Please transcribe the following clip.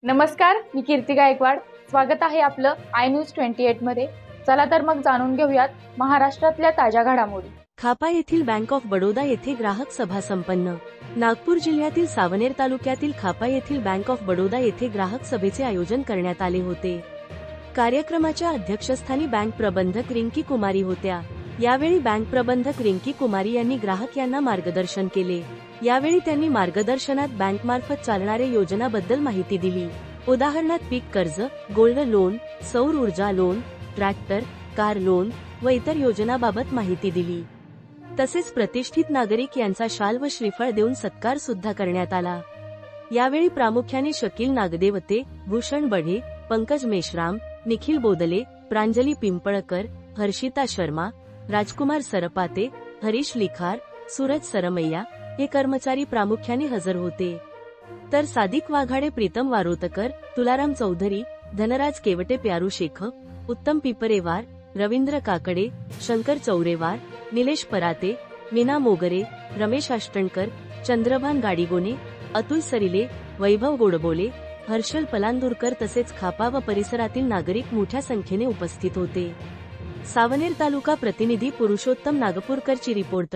नमस्कार, मी कीर्ती गायकवाड. स्वागत आहे आपलं आय न्यूज 28 मध्ये. चला तर मग जाणून घेऊयात महाराष्ट्रातल्या ताज्या घडामोडी. खापा येथील बँक ऑफ बडोदा येथे ग्राहक सभा संपन्न. नागपूर जिल्ह्यातील सावनेर तालुक्यातील खापा येथील बँक ऑफ बडोदा येथे ग्राहक सभेचे आयोजन करण्यात आले होते. कार्यक्रमाच्या अध्यक्षस्थानी बँक प्रबंधक रिंकी कुमारी होत्या. यावेळी बँक प्रबंधक रिंकी कुमारी यांनी ग्राहक यांना मार्गदर्शन केले. यावेळी त्यांनी मार्गदर्शनात बँकमार्फत चालणाऱ्या योजनांबद्दल माहिती दिली. उदाहरणार्थ पीक कर्ज, गोल्ड लोन, सौर ऊर्जा लोन, ट्रॅक्टर, कार लोन व इतर योजनांबाबत माहिती दिली. तसेच प्रतिष्ठित नागरिक यांचा शाल व श्रीफळ देऊन सत्कार सुद्धा करण्यात आला. यावेळी प्रामुख्याने शकील नागदेवते, भूषण बढे, पंकज मेश्राम, निखिल बोदले, प्रांजली पिंपळकर, हर्षिता शर्मा, राजकुमार सरपाते, हरीश लिखार, सूरज सरमैया हे कर्मचारी प्रामुख्याने हजर होते. तर सादिक वाघाडे, प्रीतम वारोतकर, तुलाराम चौधरी, धनराज केवटे, प्यारू शेख, उत्तम पिपरेवार, रवींद्र काकडे, शंकर चौरेवार, निलेश पराते, मीना मोगरे, रमेश आष्टणकर, चंद्रभान गाडीगोने, अतुल सरिले, वैभव गोडबोले, हर्षल पलांदूरकर तसेच खापा व परिसरातील नागरिक मोठ्या संख्येने उपस्थित होते. सावनेर तालुका प्रतिनिधी पुरुषोत्तम नागपूरकरची रिपोर्ट.